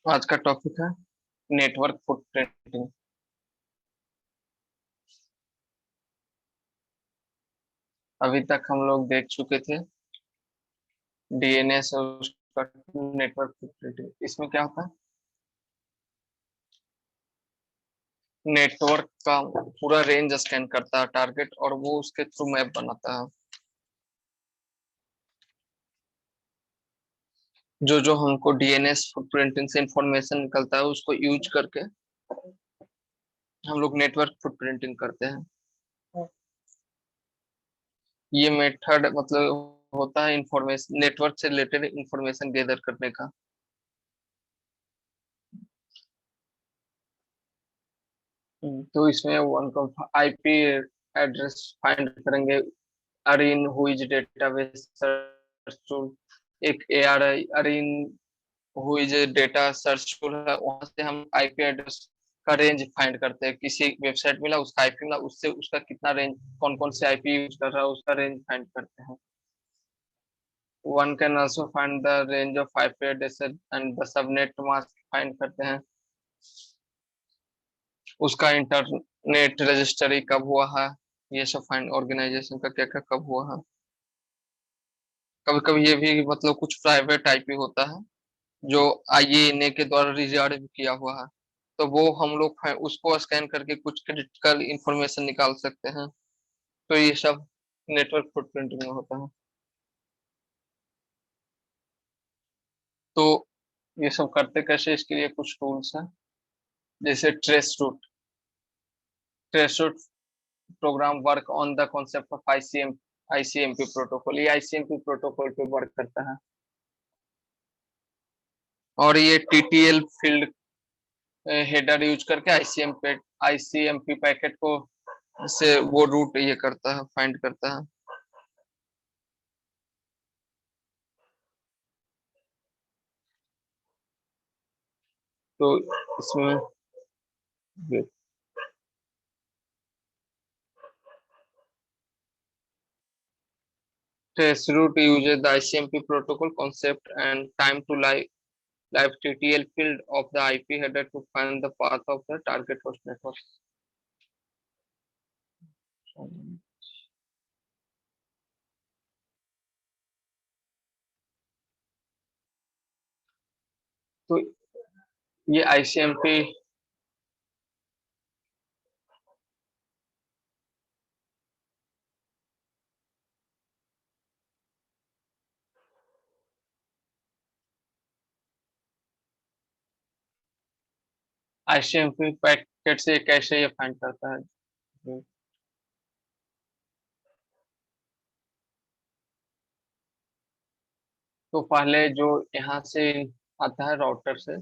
आज का टॉपिक है नेटवर्क फुटप्रिंटिंग। अभी तक हम लोग देख चुके थे डीएनएस और उसका नेटवर्क फुटप्रिंटिंग। इसमें क्या होता है, नेटवर्क का पूरा रेंज स्कैन करता है टारगेट, और वो उसके थ्रू मैप बनाता है। जो जो हमको डीएनएस फुटप्रिंटिंग से इंफॉर्मेशन निकलता है उसको यूज करके हम लोग नेटवर्क फुटप्रिंटिंग करते हैं। ये मेथड मतलब होता है इंफॉर्मेशन, नेटवर्क से रिलेटेड इंफॉर्मेशन गैदर करने का। तो इसमें वन का आईपी एड्रेस फाइंड करेंगे। अरिन हुइज डेटाबेस सर्च टूल, एक एआरआई अरिन हुइज डेटा सर्च टूल है। वहां से हम आईपी एड्रेस का रेंज फाइंड करते हैं। किसी वेबसाइट मिला, उसका आईपी मिला, उससे उसका कितना रेंज, कौन कौन से आईपी यूज कर रहा है, उसका रेंज फाइंड करते हैं। One can also find the range of IP address and the subnet mask find करते हैं। उसका इंटरनेट रजिस्ट्री कब हुआ है, ये सब फाइंड, ऑर्गेनाइजेशन का क्या क्या कब हुआ है। कभी कभी ये भी मतलब कुछ प्राइवेट आईपी होता है जो आईएनए के द्वारा रिजर्व किया हुआ है, तो वो हम लोग उसको स्कैन करके कुछ क्रिटिकल इंफॉर्मेशन निकाल सकते हैं। तो ये सब नेटवर्क फुटप्रिंटिंग में होता है। तो ये सब करते कैसे, इसके लिए कुछ टूल्स हैं, जैसे trace route program work on the concept of ICMP protocol. ये आईसीएमपी प्रोटोकॉल पे वर्क करता है। और ये टीटीएल फील्ड हेडर यूज करके आईसीएमपी पैकेट को से वो रूट ये करता है, फाइंड करता है। तो इसमें trace route uses the ICMP protocol concept and time to live TTL field of the IP header to find the path of the target host network. तो ये आईसीएमपी पैकेट से कैसे ये फाइंड करता है। तो पहले जो यहाँ से आता है राउटर से,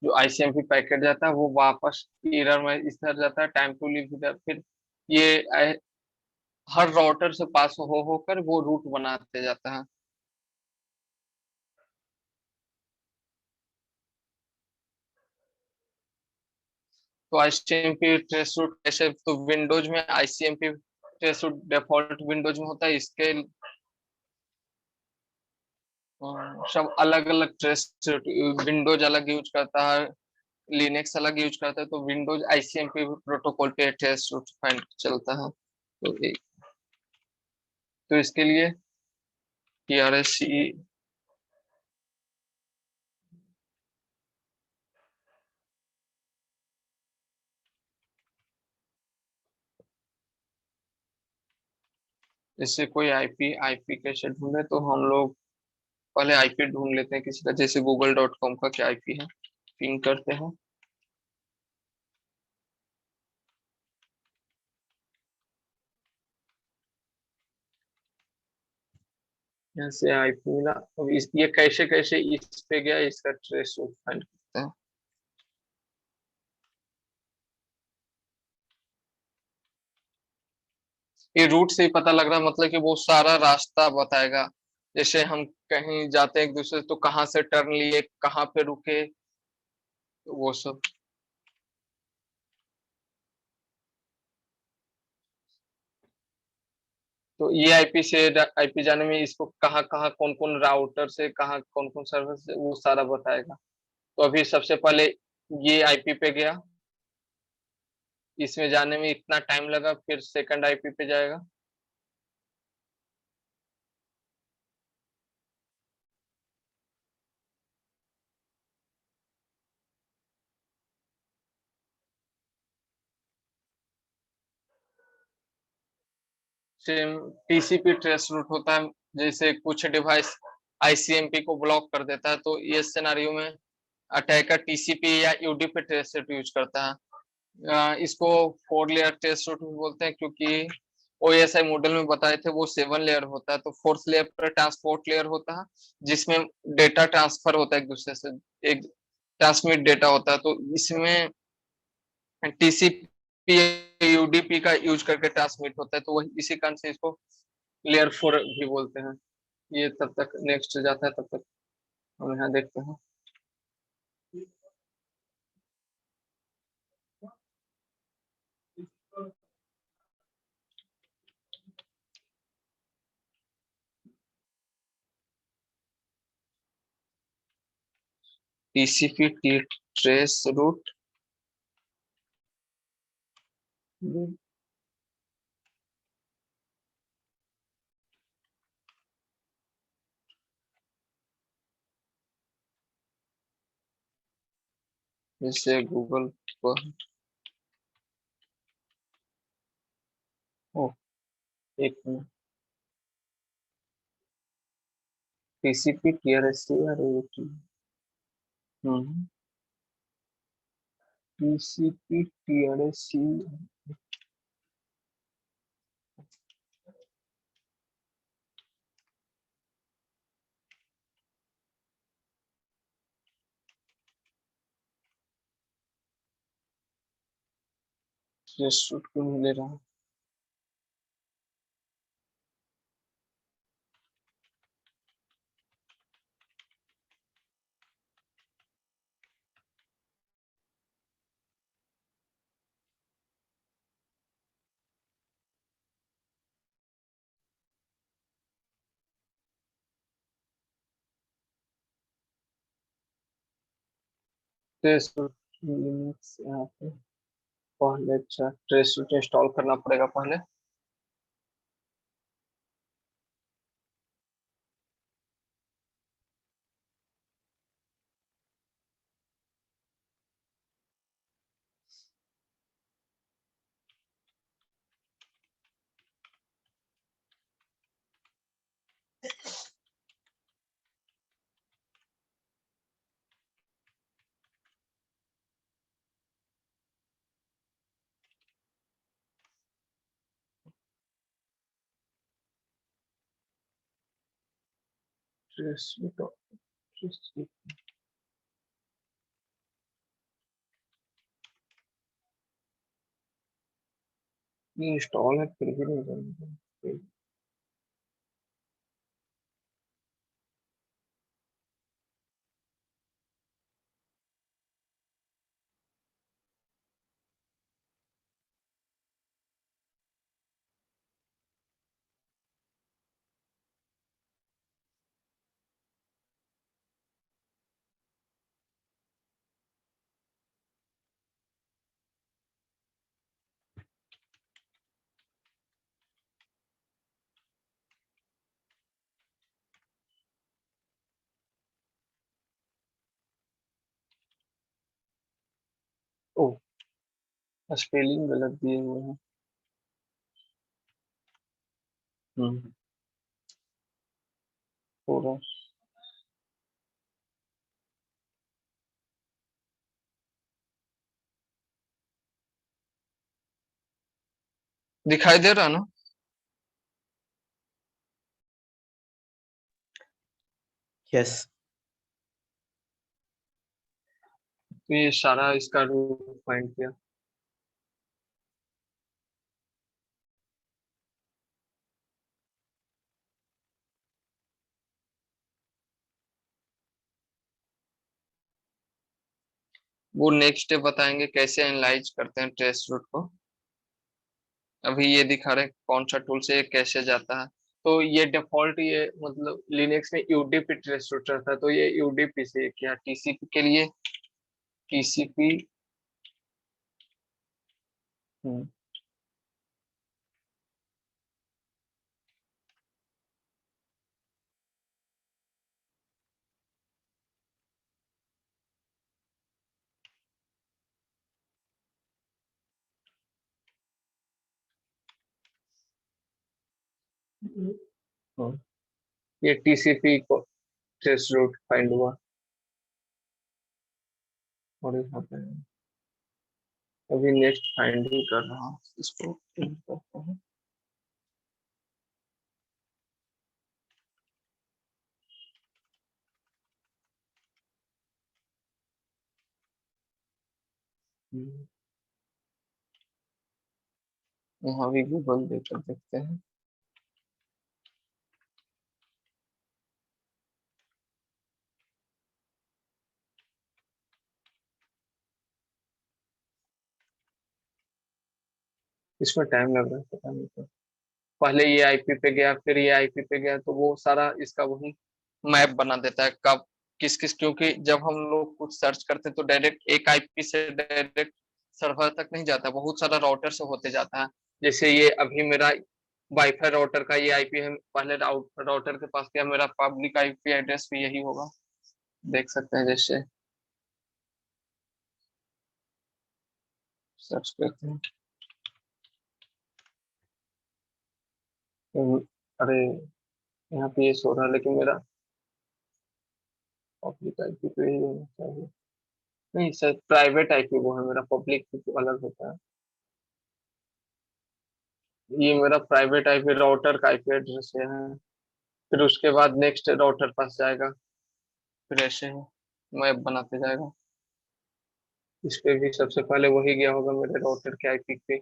जो आईसीएमपी पैकेट जाता है वो वापस एरर में इस तरह जाता है, टाइम टू लीव इधर, फिर ये हर राउटर से पास हो होकर वो रूट बनाते जाता है। तो आईसीएमपी ट्रेस रूट कैसे, तो विंडोज में ICMP trace route default Windows में होता है। इसके सब अलग अलग ट्रेस रूट, विंडोज अलग यूज करता है, लिनक्स अलग यूज करता है। तो विंडोज आईसीएमपी प्रोटोकॉल पे ट्रेस रूट फाइंड चलता है। तो इसके लिए टीआरएससी, जैसे कोई आईपी आईपी कैसे ढूंढे, तो हम लोग पहले आईपी ढूंढ लेते हैं किसी का, जैसे google.com का क्या आईपी है, पिंग करते हैं। जैसे आईपी मिला, अब ये कैसे कैसे इस पे गया, इसका ट्रेस रूट फाइंड करते हैं। ये रूट से ही पता लग रहा है, मतलब कि वो सारा रास्ता बताएगा। जैसे हम कहीं जाते हैं एक दूसरे, तो कहाँ से टर्न लिए, कहाँ पे रुके, वो सब। तो ये आईपी से आईपी जाने में इसको कहाँ कहाँ कौन कौन राउटर से, कहाँ कौन कौन सर्वर से, वो सारा बताएगा। तो अभी सबसे पहले ये आईपी पे गया, इसमें जाने में इतना टाइम लगा, फिर सेकंड आईपी पे जाएगा। सेम टीसीपी ट्रेस रूट होता है, जैसे कुछ डिवाइस आईसीएमपी को ब्लॉक कर देता है, तो ये सिनेरियो में अटैकर टीसीपी या यूडीपी ट्रेस रूट यूज करता है। इसको 4 लेयर ट्रेस रूट भी बोलते हैं, क्योंकि ओएसआई मॉडल में बताए थे वो 7 लेयर होता है, तो फोर्थ लेयर पर ट्रांसपोर्ट लेयर होता है, जिसमें डेटा ट्रांसफर होता है एक दूसरे से, एक ट्रांसमिट डेटा होता है। तो इसमें टीसीपी यूडीपी का यूज करके ट्रांसमिट होता है, तो वही इसी कारण से इसको लेयर 4 भी बोलते हैं। ये तब तक नेक्स्ट जाता है, तब तक हम यहाँ देखते हैं। टीसीपी ट्रेस रूट, जैसे गूगल पर। ओ, एक मिनट। टीसीपी टीआरएससी, अरे हम्म, टीसीपी टीआरएससी। ट्रेस रूट क्यों नहीं ले रहा? ट्रेस रूट लिनक्स यहाँ पे पहले, अच्छा ट्रेस रूट इंस्टॉल करना पड़ेगा पहले। ट्रेस रूट, ये इंस्टॉल है फिर भी नहीं बन रहा। ओ, स्पेलिंग गलत दिए हुए हैं। हम्म, पूरा दिखाई दे रहा ना? यस। तो ये सारा इसका रूट फाइंड किया। वो नेक्स्ट स्टेप बताएंगे कैसे एनालाइज करते हैं ट्रेस रूट को। अभी ये दिखा रहे हैं कौन सा टूल से ये कैसे जाता है। तो ये डिफॉल्ट, ये मतलब लिनक्स में यूडीपी ट्रेस रूट रहता है, तो ये यूडीपी से किया, टीसीपी के लिए टीसीपी। ये टीसीपी को ट्रेस रूट फाइंड हुआ। और यहाँ पे अभी नेक्स्ट फाइंड ही कर रहा हूँ इसको करते हैं। यहाँ भी गूगल देकर देखते हैं। इसमें टाइम लग रहा है, पता नहीं क्यों। पहले ये आईपी पे गया, फिर ये आईपी पे गया, तो वो सारा इसका वही मैप बना देता है कब किस किस, क्योंकि जब हम लोग कुछ सर्च करते हैं तो डायरेक्ट एक आईपी से डायरेक्ट सर्वर तक नहीं जाता, बहुत सारा राउटर से होते जाता है। जैसे ये अभी मेरा वाईफाई राउटर का ये आईपी है, पहले राउटर के पास गया, मेरा पब्लिक आईपी एड्रेस भी यही होगा, देख सकते हैं। जैसे सर्च करते हैं अरे यहाँ पे ये सो रहा है, लेकिन मेरा पब्लिक आईपी तो यही होना चाहिए। नहीं सर, प्राइवेट आईपी वो है मेरा, पब्लिक तो अलग होता है। ये मेरा प्राइवेट आईपी राउटर का आईपी एड्रेस है। फिर उसके बाद नेक्स्ट राउटर पास जाएगा, फिर ऐसे है मैप बनाते जाएगा। इस पे भी सबसे पहले वही गया होगा मेरे राउटर के आईपी पे,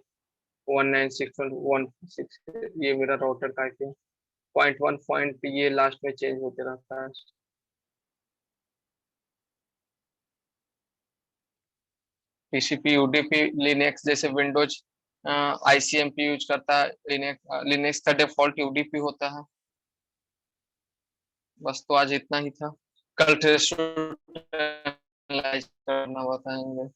196.1.6। ये मेरा राउटर का आईपी है। पॉइंट वन पॉइंट ये लास्ट में चेंज होते रहता है। टीसीपी यूडीपी लिनक्स जैसे विंडोज आईसीएमपी यूज करता है, लिनक्स का डिफॉल्ट यूडीपी होता है। बस तो आज इतना ही था, कल टेस्ट करना बताएंगे।